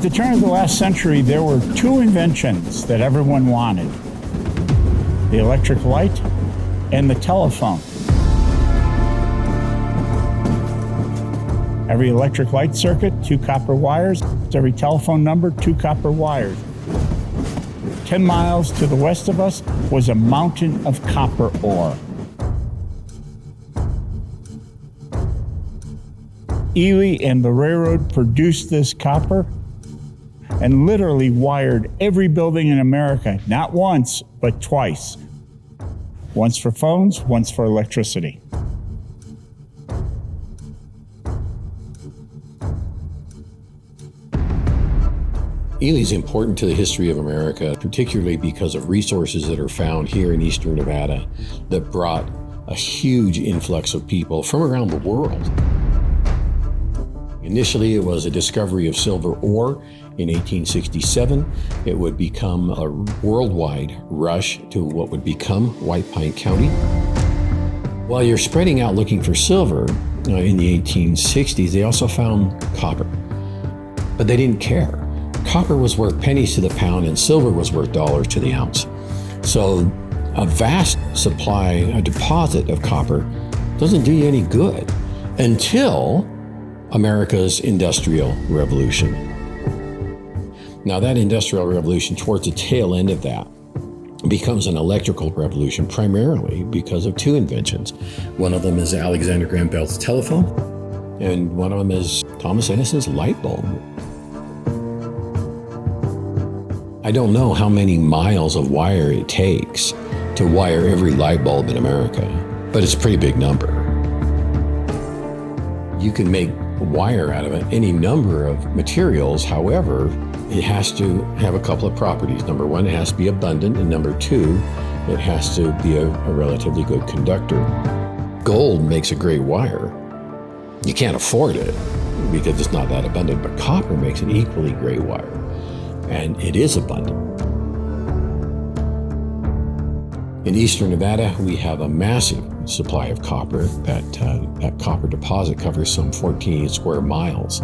At the turn of the last century, there were two inventions that everyone wanted: the electric light and the telephone. Every electric light circuit, 2 copper wires. Every telephone number, 2 copper wires. 10 miles to the west of us was a mountain of copper ore. Ely and the railroad produced this copper and literally wired every building in America, not once, but twice. Once for phones, once for electricity. Ely's important to the history of America, particularly because of resources that are found here in eastern Nevada that brought a huge influx of people from around the world. Initially, it was a discovery of silver ore in 1867. It would become a worldwide rush to what would become White Pine County. While you're spreading out looking for silver in the 1860s, they also found copper, but they didn't care. Copper was worth pennies to the pound and silver was worth dollars to the ounce. So a vast supply, a deposit of copper doesn't do you any good until America's Industrial Revolution. Now that Industrial Revolution, towards the tail end of that, becomes an electrical revolution primarily because of 2 inventions. One of them is Alexander Graham Bell's telephone, and one of them is Thomas Edison's light bulb. I don't know how many miles of wire it takes to wire every light bulb in America, but it's a pretty big number. You can make wire out of any number of materials. However, it has to have a couple of properties. Number 1, it has to be abundant, and number 2, it has to be a relatively good conductor. Gold makes a great wire. You can't afford it because it's not that abundant, but copper makes an equally great wire. And it is abundant. In eastern Nevada, we have a massive supply of copper. That copper deposit covers some 14 square miles.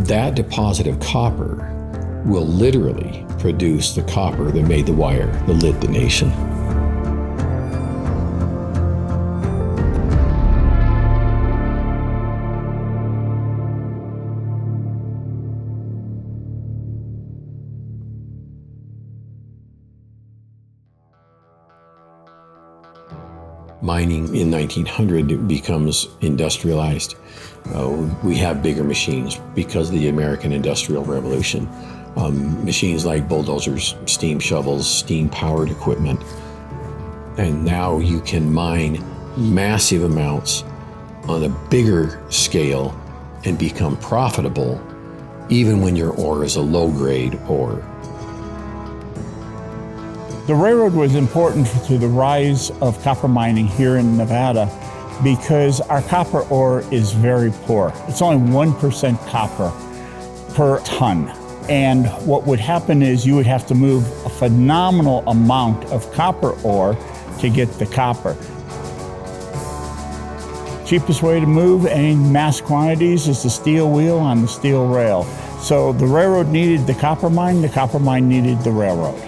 That deposit of copper will literally produce the copper that made the wire that lit the nation. Mining in 1900 becomes industrialized. We have bigger machines because of the American Industrial Revolution. Machines like bulldozers, steam shovels, steam-powered equipment. And now you can mine massive amounts on a bigger scale and become profitable even when your ore is a low-grade ore. The railroad was important to the rise of copper mining here in Nevada because our copper ore is very poor. It's only 1% copper per ton. And what would happen is you would have to move a phenomenal amount of copper ore to get the copper. Cheapest way to move any mass quantities is the steel wheel on the steel rail. So the railroad needed the copper mine needed the railroad.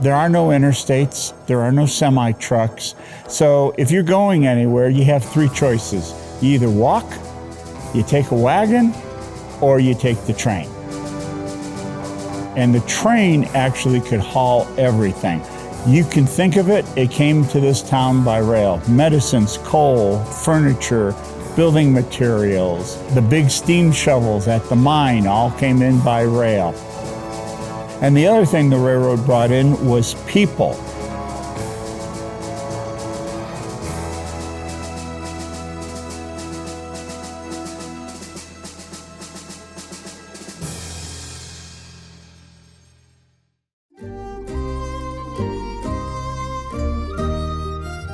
There are no interstates, there are no semi-trucks. So if you're going anywhere, you have 3 choices. You either walk, you take a wagon, or you take the train. And the train actually could haul everything. You can think of it, it came to this town by rail. Medicines, coal, furniture, building materials, the big steam shovels at the mine all came in by rail. And the other thing the railroad brought in was people.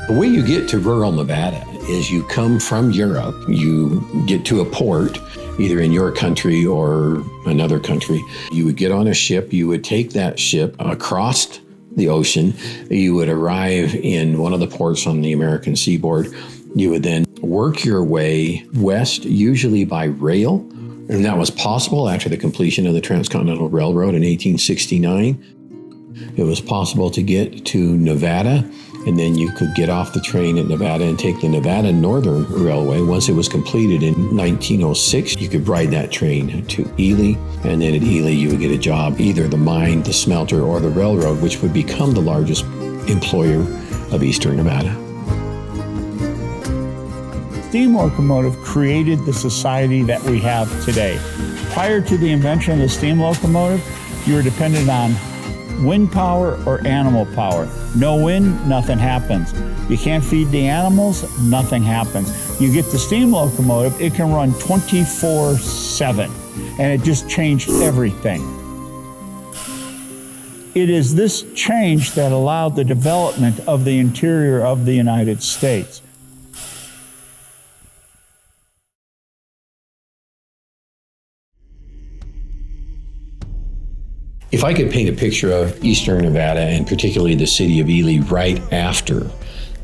The way you get to rural Nevada is you come from Europe, you get to a port, either in your country or another country. You would get on a ship, you would take that ship across the ocean, you would arrive in one of the ports on the American seaboard, you would then work your way west, usually by rail. And that was possible after the completion of the Transcontinental Railroad in 1869. It was possible to get to Nevada, and then you could get off the train at Nevada and take the Nevada Northern Railway. Once it was completed in 1906, you could ride that train to Ely, and then at Ely you would get a job, either the mine, the smelter, or the railroad, which would become the largest employer of Eastern Nevada. Steam locomotive created the society that we have today. Prior to the invention of the steam locomotive, you were dependent on wind power or animal power. No wind, nothing happens. You can't feed the animals, nothing happens. You get the steam locomotive, it can run 24/7, and it just changed everything. It is this change that allowed the development of the interior of the United States. If I could paint a picture of Eastern Nevada, and particularly the city of Ely, right after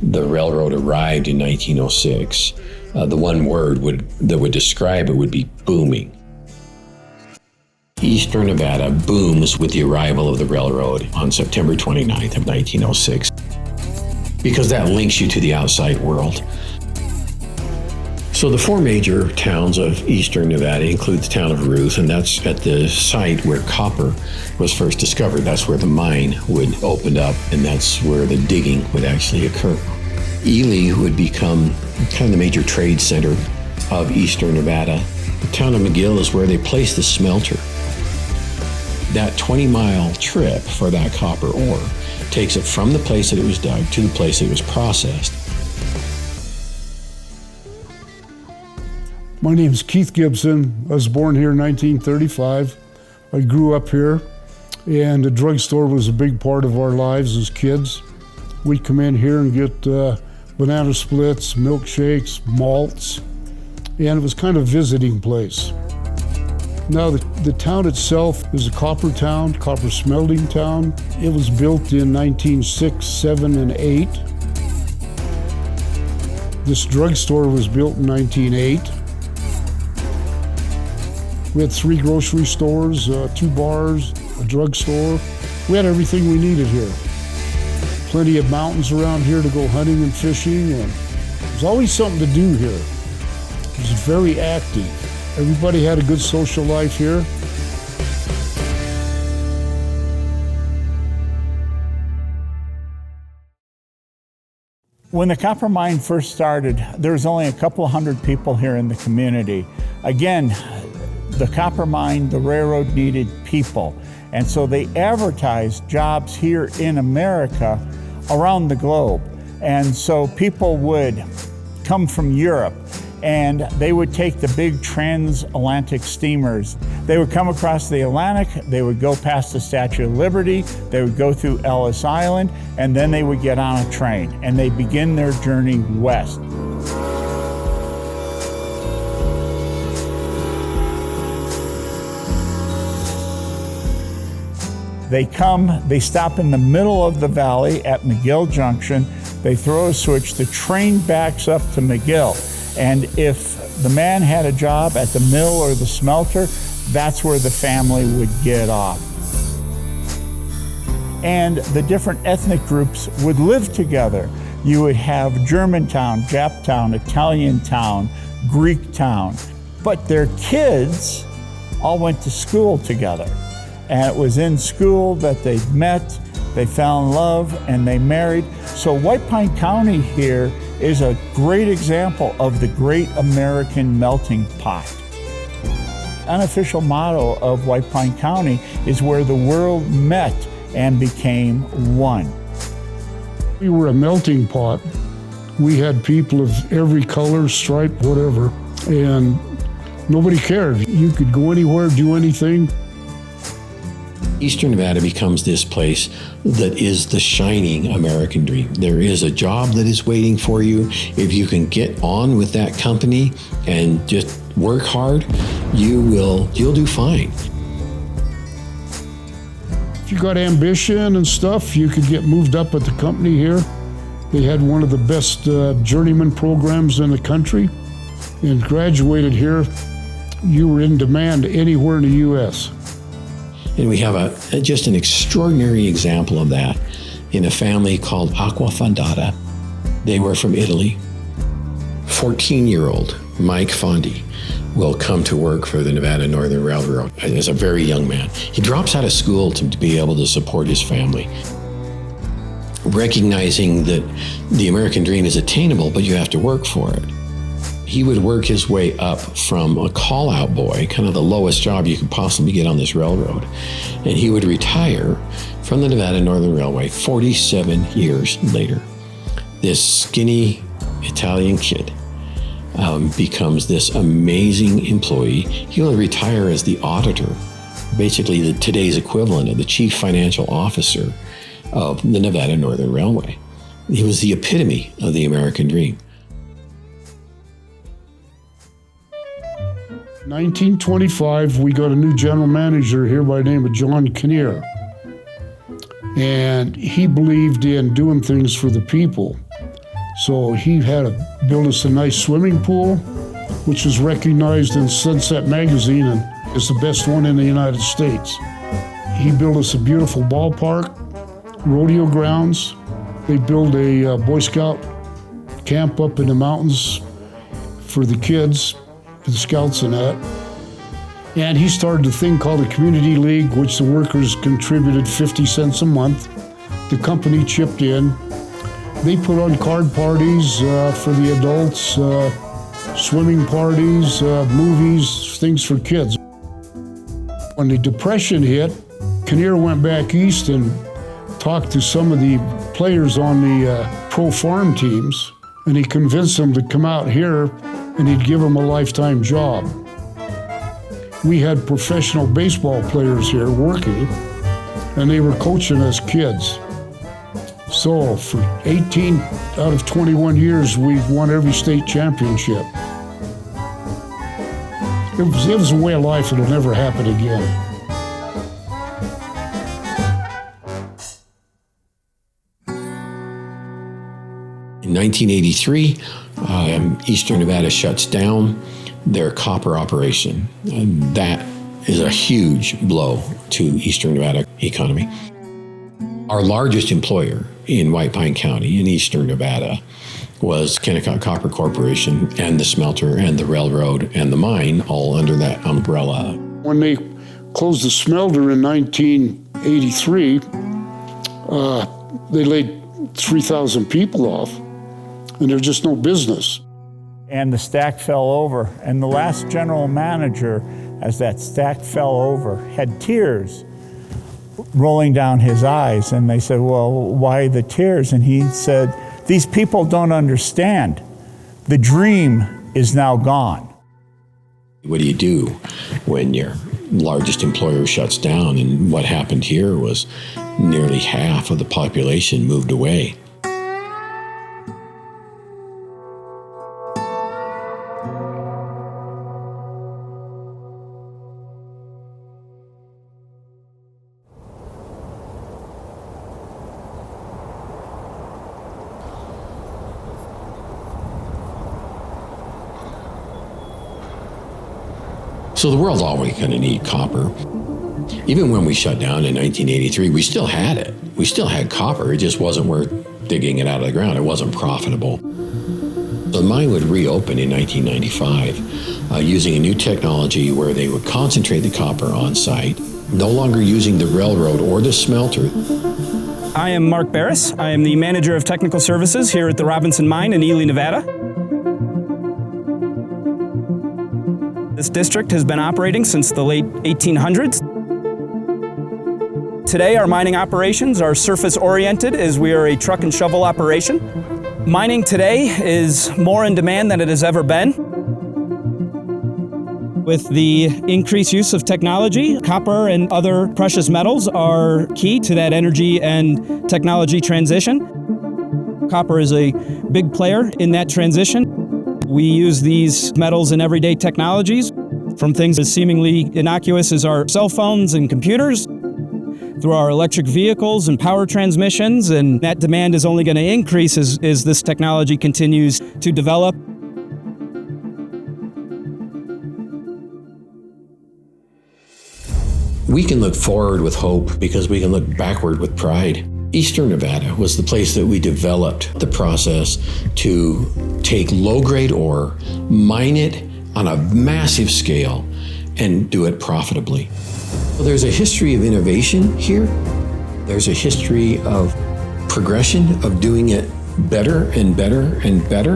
the railroad arrived in 1906, the one word that would describe it would be booming. Eastern Nevada booms with the arrival of the railroad on September 29th of 1906, because that links you to the outside world. So the four major towns of Eastern Nevada include the town of Ruth, and that's at the site where copper was first discovered. That's where the mine would open up, and that's where the digging would actually occur. Ely would become kind of the major trade center of Eastern Nevada. The town of McGill is where they placed the smelter. That 20-mile trip for that copper ore takes it from the place that it was dug to the place that it was processed. My name is Keith Gibson. I was born here in 1935. I grew up here, and the drugstore was a big part of our lives as kids. We'd come in here and get banana splits, milkshakes, malts, and it was kind of a visiting place. Now, the town itself is a copper town, copper smelting town. It was built in 1906, 7, and 8. This drugstore was built in 1908. We had 3 grocery stores, 2 bars, a drugstore. We had everything we needed here. Plenty of mountains around here to go hunting and fishing, and there's always something to do here. It was very active. Everybody had a good social life here. When the copper mine first started, there was only a couple of hundred people here in the community. Again, the copper mine, the railroad needed people. And so they advertised jobs here in America around the globe. And so people would come from Europe, and they would take the big transatlantic steamers. They would come across the Atlantic, they would go past the Statue of Liberty, they would go through Ellis Island, and then they would get on a train, and they begin their journey west. They come, they stop in the middle of the valley at McGill Junction, they throw a switch, the train backs up to McGill. And if the man had a job at the mill or the smelter, that's where the family would get off. And the different ethnic groups would live together. You would have Germantown, Japtown, Italian town, Greek town. But their kids all went to school together. And it was in school that they met, they fell in love, and they married. So White Pine County here is a great example of the great American melting pot. Unofficial motto of White Pine County is where the world met and became one. We were a melting pot. We had people of every color, stripe, whatever, and nobody cared. You could go anywhere, do anything. Eastern Nevada becomes this place that is the shining American dream. There is a job that is waiting for you. If you can get on with that company and just work hard, you'll do fine. If you got ambition and stuff, you could get moved up at the company here. They had one of the best journeyman programs in the country. And graduated here, you were in demand anywhere in the U.S. And we have just an extraordinary example of that in a family called Acquafondata. They were from Italy. 14-year-old Mike Fondi will come to work for the Nevada Northern Railroad as a very young man. He drops out of school to be able to support his family, recognizing that the American dream is attainable, but you have to work for it. He would work his way up from a call-out boy, kind of the lowest job you could possibly get on this railroad, and he would retire from the Nevada Northern Railway 47 years later. This skinny Italian kid becomes this amazing employee. He will retire as the auditor, basically today's equivalent of the chief financial officer of the Nevada Northern Railway. He was the epitome of the American dream. 1925, we got a new general manager here by the name of John Kinnear. And he believed in doing things for the people. So he had to build us a nice swimming pool, which was recognized in Sunset Magazine and is the best one in the United States. He built us a beautiful ballpark, rodeo grounds. They built a Boy Scout camp up in the mountains for the kids, the scouts and that. And he started a thing called the Community League, which the workers contributed 50 cents a month. The company chipped in. They put on card parties for the adults, swimming parties, movies, things for kids. When the Depression hit, Kinnear went back east and talked to some of the players on the pro farm teams, and he convinced them to come out here and he'd give them a lifetime job. We had professional baseball players here working, and they were coaching us kids. So for 18 out of 21 years, we won every state championship. It was a way of life that'll never happen again. In 1983, Eastern Nevada shuts down their copper operation. And that is a huge blow to Eastern Nevada economy. Our largest employer in White Pine County in Eastern Nevada was Kennecott Copper Corporation and the smelter and the railroad and the mine all under that umbrella. When they closed the smelter in 1983, they laid 3,000 people off, and there's just no business. And the stack fell over. And the last general manager, as that stack fell over, had tears rolling down his eyes. And they said, well, why the tears? And he said, these people don't understand. The dream is now gone. What do you do when your largest employer shuts down? And what happened here was nearly half of the population moved away. So the world's always going to need copper. Even when we shut down in 1983, we still had it. We still had copper. It just wasn't worth digging it out of the ground. It wasn't profitable. The mine would reopen in 1995 using a new technology where they would concentrate the copper on site, no longer using the railroad or the smelter. I am Mark Barris. I am the manager of technical services here at the Robinson Mine in Ely, Nevada. This district has been operating since the late 1800s. Today, our mining operations are surface-oriented as we are a truck and shovel operation. Mining today is more in demand than it has ever been. With the increased use of technology, copper and other precious metals are key to that energy and technology transition. Copper is a big player in that transition. We use these metals in everyday technologies, from things as seemingly innocuous as our cell phones and computers, through our electric vehicles and power transmissions, and that demand is only going to increase as this technology continues to develop. We can look forward with hope because we can look backward with pride. Eastern Nevada was the place that we developed the process to take low-grade ore, mine it on a massive scale, and do it profitably. Well, there's a history of innovation here. There's a history of progression, of doing it better and better and better.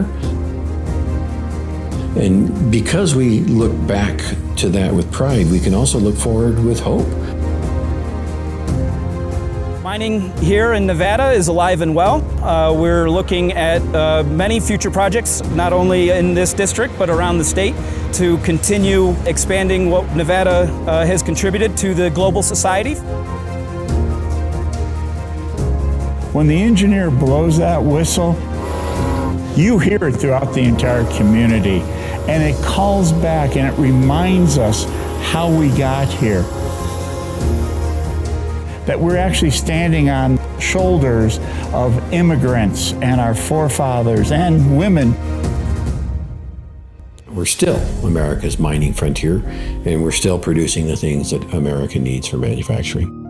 And because we look back to that with pride, we can also look forward with hope. Mining here in Nevada is alive and well. We're looking at many future projects, not only in this district, but around the state, to continue expanding what Nevada has contributed to the global society. When the engineer blows that whistle, you hear it throughout the entire community, and it calls back and it reminds us how we got here. That we're actually standing on shoulders of immigrants and our forefathers and women. We're still America's mining frontier, and we're still producing the things that America needs for manufacturing.